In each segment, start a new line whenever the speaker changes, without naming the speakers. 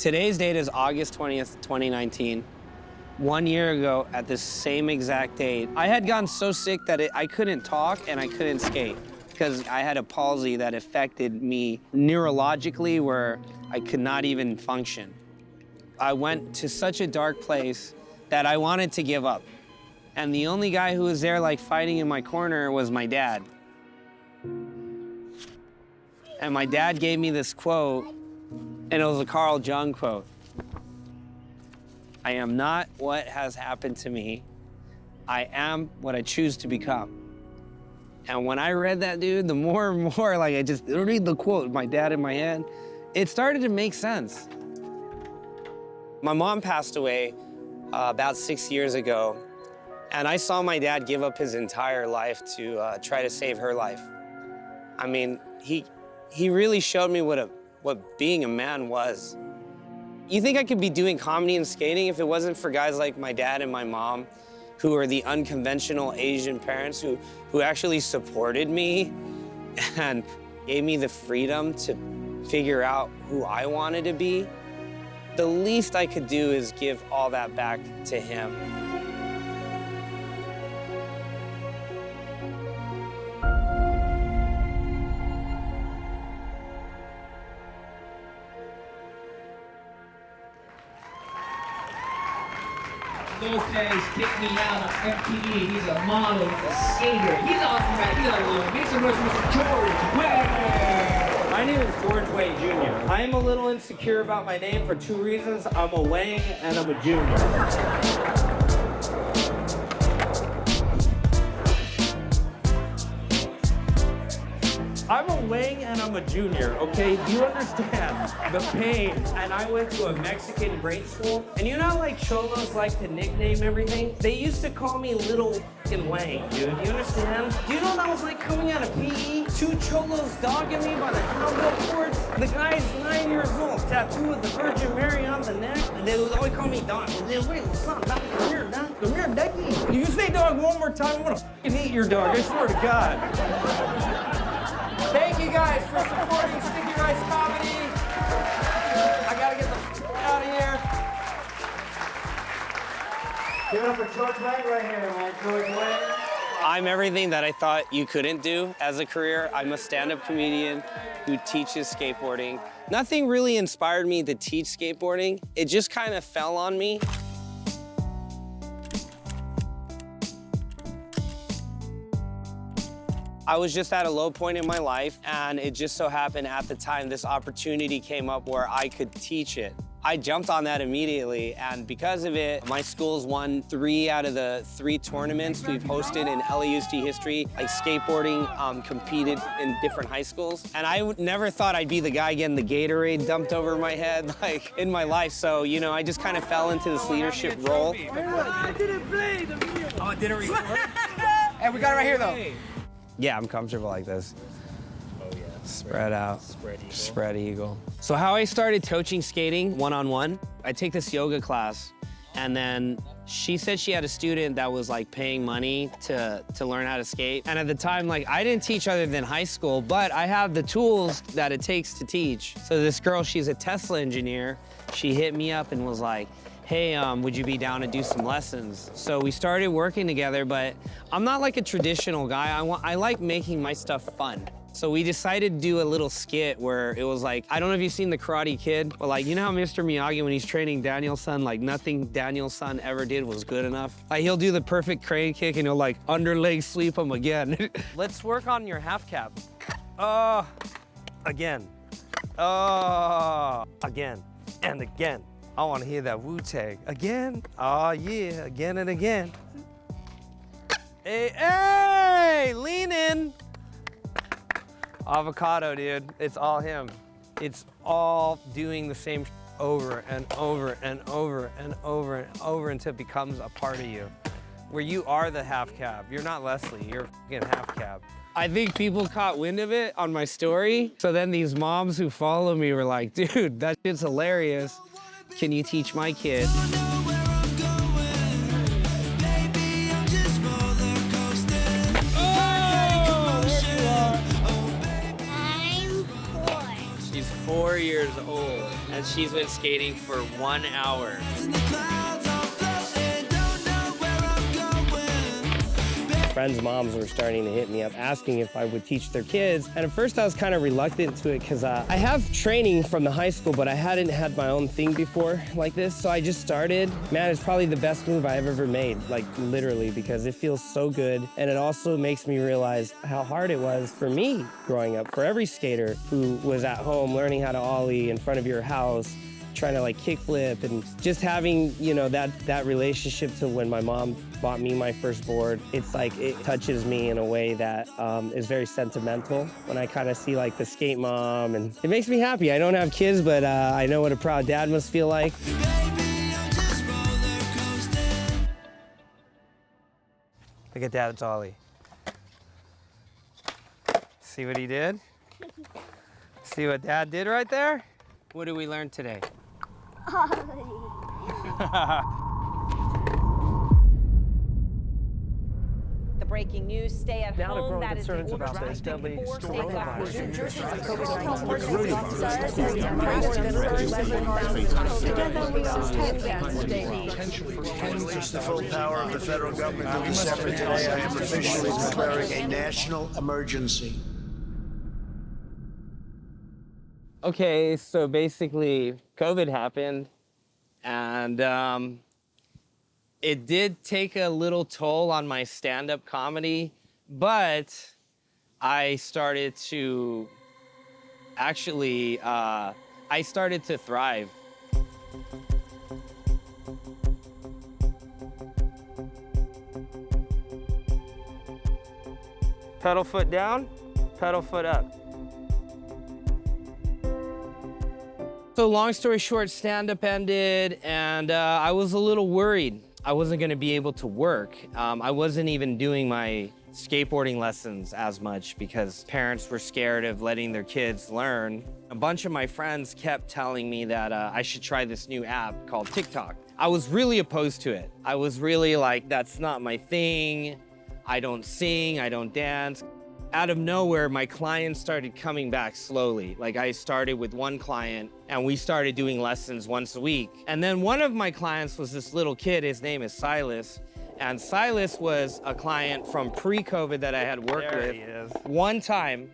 Today's date is August 20th, 2019. 1 year ago, at this same exact date, I had gotten so sick that I couldn't talk and I couldn't skate because I had a palsy that affected me neurologically where I could not even function. I went to such a dark place that I wanted to give up. And the only guy who was there like fighting in my corner was my dad. And my dad gave me this quote, and it was a Carl Jung quote. I am not what has happened to me. I am what I choose to become. And when I read that, dude, the more and more, like I just read the quote, my dad in my head, it started to make sense. My mom passed away about 6 years ago, and I saw my dad give up his entire life to try to save her life. I mean, he really showed me what being a man was. You think I could be doing comedy and skating if it wasn't for guys like my dad and my mom, who are the unconventional Asian parents who actually supported me and gave me the freedom to figure out who I wanted to be? The least I could do is give all that back to him.
Those days kicked me out of FPE. He's a model, a skater. He's awesome, man. He's like, make some noise for Mr. George Wang.
My name is George Wang Jr. I am a little insecure about my name for two reasons. I'm a Wang and I'm a junior. I'm a Wang and I'm a junior, okay? Do you understand the pain? And I went to a Mexican grade school, and you know how like cholos like to nickname everything? They used to call me Little f***ing Wang, dude. Do you understand? Do you know that was like coming out of PE? Two cholos dogging me by the cowbell cords. The guy's 9 years old, tattoo of the Virgin Mary on the neck. And they would always call me dog. Wait, son, dog, come here, dog. Come here, Ducky. You say dog one more time, I'm gonna f***ing eat your dog. I swear to God. Thank you guys for supporting Sticky Rice Comedy. I gotta get the f out of here. Give it up for George Wang right here, man. George Wang.
I'm everything that I thought you couldn't do as a career. I'm a stand-up comedian who teaches skateboarding. Nothing really inspired me to teach skateboarding. It just kind of fell on me. I was just at a low point in my life, and it just so happened at the time this opportunity came up where I could teach it. I jumped on that immediately, and because of it, my school's won 3 out of the 3 tournaments we've hosted in LAUSD history. Like skateboarding competed in different high schools, and I never thought I'd be the guy getting the Gatorade dumped over my head like in my life. So, you know, I just kind of fell into this leadership role.
I didn't play the video. Oh, it didn't record?
Hey, we got it right here, though.
Yeah, I'm comfortable like this.
Oh, yeah.
Spread out.
Spread eagle.
Spread eagle. So how I started coaching skating one-on-one, I take this yoga class, and then she said she had a student that was like paying money to learn how to skate. And at the time, like I didn't teach other than high school, but I have the tools that it takes to teach. So this girl, she's a Tesla engineer. She hit me up and was like, hey, would you be down to do some lessons? So we started working together, but I'm not like a traditional guy. I like making my stuff fun. So we decided to do a little skit where it was like, I don't know if you've seen The Karate Kid, but like, you know how Mr. Miyagi, when he's training Daniel's son, like nothing Daniel's son ever did was good enough? Like he'll do the perfect crane kick and he'll like underleg sweep him again. Let's work on your half cap. Again. Again and again. I want to hear that Wu-Tang. Again? Oh, yeah, again and again. Hey, hey, lean in. Avocado, dude. It's all him. It's all doing the same over and over and over and over and over until it becomes a part of you. Where you are the half cab. You're not Leslie, you're fucking half cab. I think people caught wind of it on my story. So then these moms who follow me were like, dude, that shit's hilarious. Can you teach my kid?
I'm 4.
She's 4 years old, and
and she's been skating for 1 hour. Friends' moms were starting to hit me up asking if I would teach their kids. And at first I was kind of reluctant to it because I have training from the high school, but I hadn't had my own thing before like this. So I just started. Man, it's probably the best move I've ever made, like literally, because it feels so good. And it also makes me realize how hard it was for me growing up, for every skater who was at home learning how to ollie in front of your house, trying to like kickflip, and just having, you know, that relationship to when my mom bought me my first board. It's like it touches me in a way that is very sentimental when I kind of see like the skate mom, and it makes me happy. I don't have kids, but I know what a proud dad must feel like. Look at Dad's ollie. See what he did? See what Dad did right there? What did we learn today?
The breaking news, stay at
Now to
home.
growing
That is the
concerns
order
about this deadly
Just the full power of the federal government to be separate today. I am officially declaring a national emergency.
Okay, so basically COVID happened, and it did take a little toll on my stand-up comedy, but I started to actually, I started to thrive. Pedal foot down, pedal foot up. So long story short, stand-up ended, and I was a little worried. I wasn't gonna be able to work. I wasn't even doing my skateboarding lessons as much because parents were scared of letting their kids learn. A bunch of my friends kept telling me that I should try this new app called TikTok. I was really opposed to it. I was really like, that's not my thing. I don't sing, I don't dance. Out of nowhere, my clients started coming back slowly. Like I started with one client and we started doing lessons once a week. And then one of my clients was this little kid, his name is Silas. And Silas was a client from pre-COVID that I had worked with. One time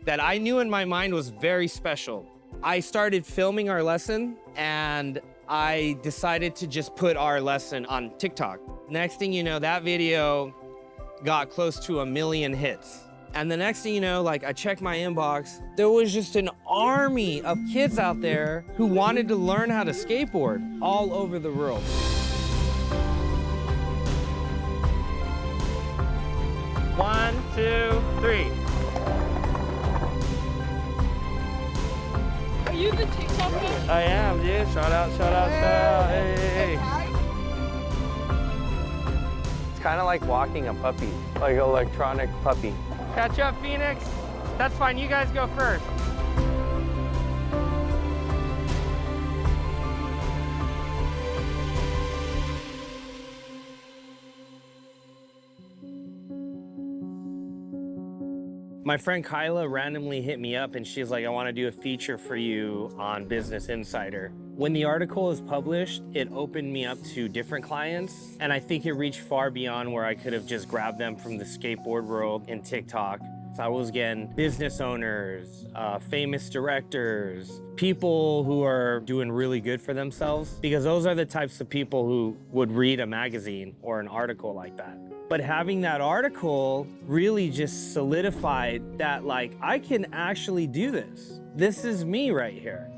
that I knew in my mind was very special. I started filming our lesson and I decided to just put our lesson on TikTok. Next thing you know, that video got close to 1 million hits. And the next thing you know, like I checked my inbox, there was just an army of kids out there who wanted to learn how to skateboard all over the world. One, two, three.
Are you the TikToker?
I am, dude. Shout out, shout out, shout out. Hey, hey, hey. It's kind of like walking a puppy, like an electronic puppy. Catch up, Phoenix. That's fine, you guys go first. My friend Kyla randomly hit me up and she's like, I want to do a feature for you on Business Insider. When the article is published, it opened me up to different clients, and I think it reached far beyond where I could have just grabbed them from the skateboard world in TikTok. So I was getting business owners, famous directors, people who are doing really good for themselves, because those are the types of people who would read a magazine or an article like that. But having that article really just solidified that, like, I can actually do this. This is me right here.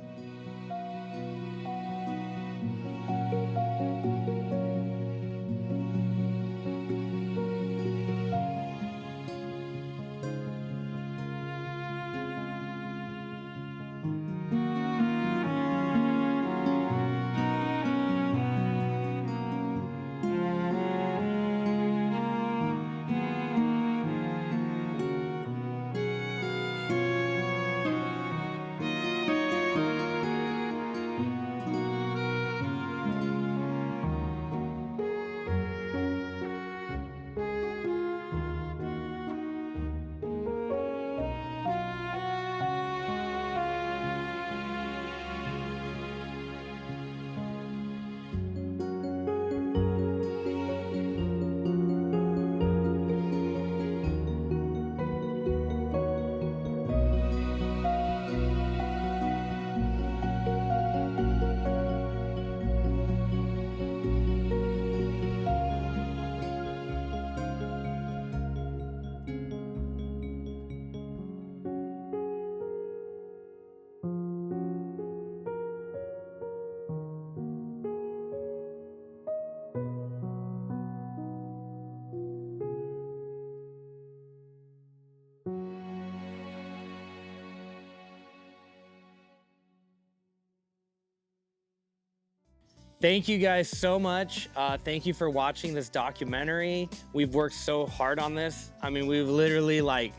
Thank you guys so much. Thank you for watching this documentary. We've worked so hard on this. I mean, we've literally like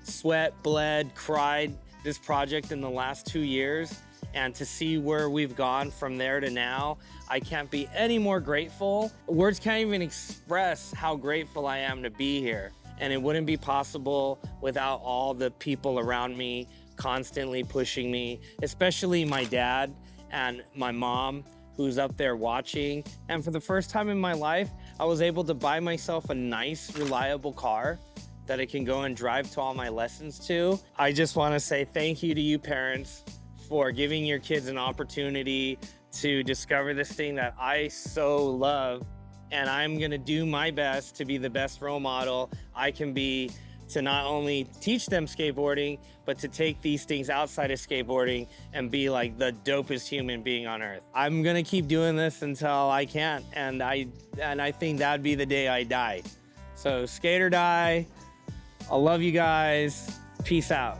sweat, bled, cried this project in the last 2 years. And to see where we've gone from there to now, I can't be any more grateful. Words can't even express how grateful I am to be here. And it wouldn't be possible without all the people around me constantly pushing me, especially my dad and my mom, who's up there watching. And for the first time in my life, I was able to buy myself a nice, reliable car that I can go and drive to all my lessons to. I just wanna say thank you to you parents for giving your kids an opportunity to discover this thing that I so love. And I'm gonna do my best to be the best role model I can be, to not only teach them skateboarding, but to take these things outside of skateboarding and be like the dopest human being on earth. I'm gonna keep doing this until I can't, and I think that'd be the day I die. So skate or die. I love you guys. Peace out.